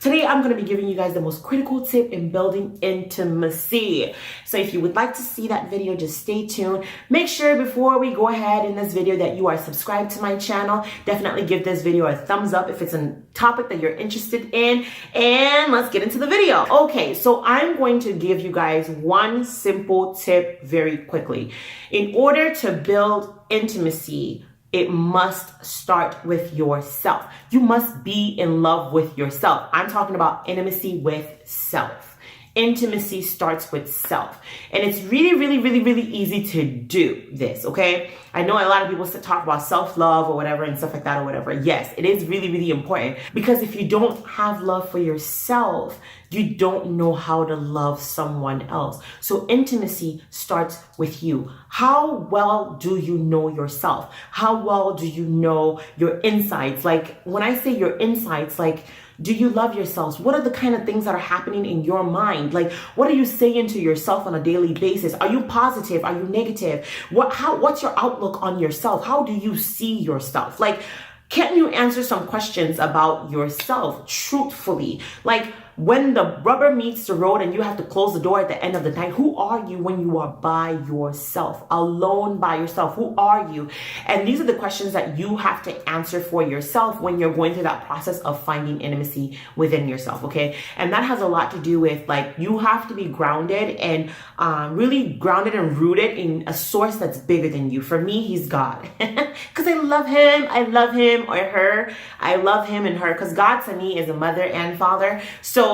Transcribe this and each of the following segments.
Today, I'm going to be giving you guys the most critical tip in building intimacy. So if you would like to see that video, just stay tuned. Make sure before we go ahead in this video that you are subscribed to my channel. Definitely give this video a thumbs up if it's a topic that you're interested in. And let's get into the video. Okay, so I'm going to give you guys one simple tip very quickly. In order to build intimacy, it must start with yourself. You must be in love with yourself. I'm talking about intimacy with self. Intimacy starts with self. And it's really easy to do this, okay? I know a lot of people talk about self-love or whatever and stuff like that or whatever. Yes, it is really important, because if you don't have love for yourself, you don't know how to love someone else. So intimacy starts with you. How well do you know yourself? How well do you know your insights? Like when I say your insights, like, do you love yourselves? What are the kind of things that are happening in your mind? Like, what are you saying to yourself on a daily basis? Are you positive? Are you negative? What's your outlook on yourself? How do you see yourself? Like, can you answer some questions about yourself truthfully? Like, when the rubber meets the road and you have to close the door at the end of the night, who are you when you are by yourself, alone by yourself? Who are you? And these are the questions that you have to answer for yourself when you're going through that process of finding intimacy within yourself, okay? And that has a lot to do with, like, you have to be grounded and really grounded and rooted in a source that's bigger than you. For me, he's God. Because I love him or her. I love him and her because God to me is a mother and father. So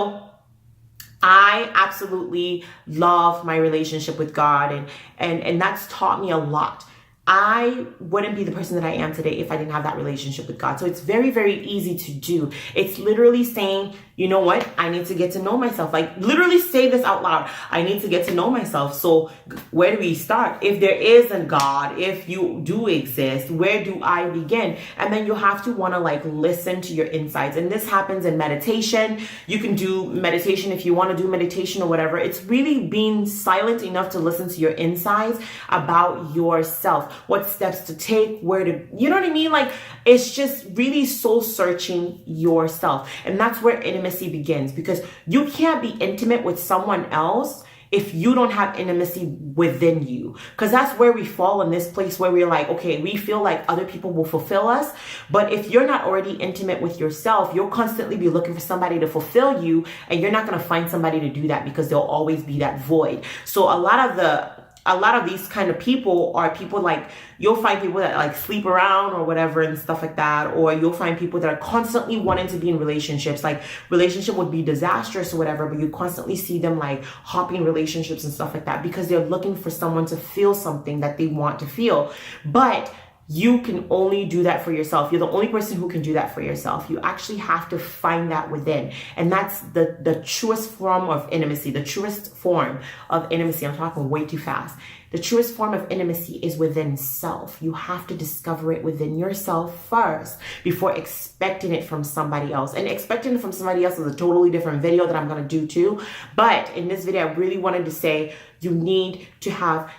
I absolutely love my relationship with God, and that's taught me a lot. I wouldn't be the person that I am today if I didn't have that relationship with God. So it's very easy to do. It's literally saying, you know what? I need to get to know myself. Like, literally say this out loud. I need to get to know myself. So where do we start? If there is a God, if you do exist, where do I begin? And then you have to want to like listen to your insights. And this happens in meditation. You can do meditation if you want to do meditation or whatever. It's really being silent enough to listen to your insights about yourself. What steps to take, where to, you know what I mean? Like, it's just really soul searching yourself. And that's where intimacy begins, because you can't be intimate with someone else if you don't have intimacy within you. Because that's where we fall in this place where we're like, okay, we feel like other people will fulfill us. But if you're not already intimate with yourself, you'll constantly be looking for somebody to fulfill you, and you're not going to find somebody to do that, because there'll always be that void. So a lot of these kind of people are people like, you'll find people that like sleep around or whatever and stuff like that. Or you'll find people that are constantly wanting to be in relationships. Like, relationship would be disastrous or whatever, but you constantly see them like hopping relationships and stuff like that, because they're looking for someone to feel something that they want to feel. But you can only do that for yourself. You're the only person who can do that for yourself. You actually have to find that within. And that's the truest form of intimacy, the truest form of intimacy. I'm talking way too fast. The truest form of intimacy is within self. You have to discover it within yourself first before expecting it from somebody else. And expecting it from somebody else is a totally different video that I'm going to do too. But in this video, I really wanted to say you need to have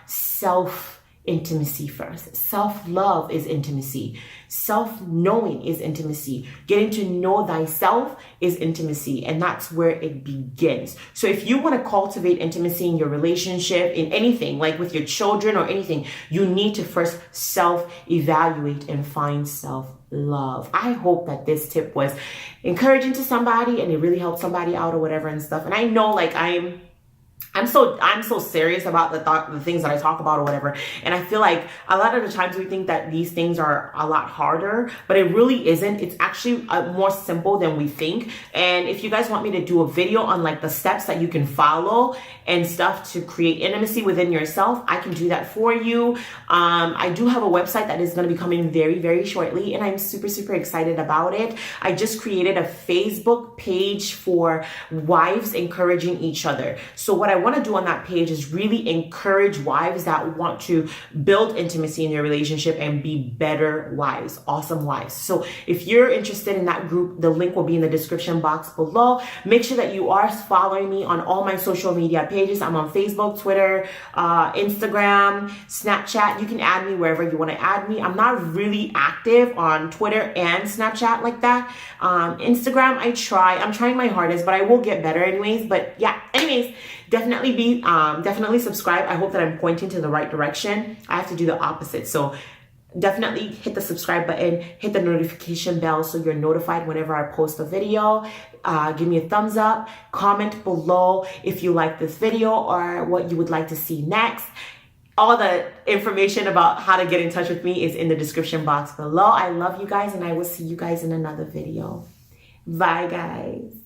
intimacy first. Self-love is intimacy. Self-knowing is intimacy. Getting to know thyself is intimacy. And that's where it begins. So if you want to cultivate intimacy in your relationship, in anything, like with your children or anything, you need to first self-evaluate and find self-love. I hope that this tip was encouraging to somebody and it really helped somebody out or whatever and stuff. And I know, like, I'm so serious about the things that I talk about or whatever. And I feel like a lot of the times we think that these things are a lot harder, but it really isn't. It's actually more simple than we think. And if you guys want me to do a video on like the steps that you can follow and stuff to create intimacy within yourself, I can do that for you. I do have a website that is going to be coming very shortly, and I'm super excited about it. I just created a Facebook page for wives encouraging each other. So what I want to do on that page is really encourage wives that want to build intimacy in your relationship and be better wives, awesome wives. So if you're interested in that group, the link will be in the description box below. Make sure that you are following me on all my social media pages. I'm on Facebook, Twitter, Instagram, Snapchat. You can add me wherever you want to add me. I'm not really active on Twitter and Snapchat like that. Instagram, I'm trying my hardest, but I will get better anyways. But yeah, anyways, definitely subscribe. I hope that I'm pointing to the right direction. I have to do the opposite. So definitely hit the subscribe button, hit the notification bell so you're notified whenever I post a video. Give me a thumbs up, comment below if you like this video or what you would like to see next. All the information about how to get in touch with me is in the description box below. I love you guys, and I will see you guys in another video. Bye, guys.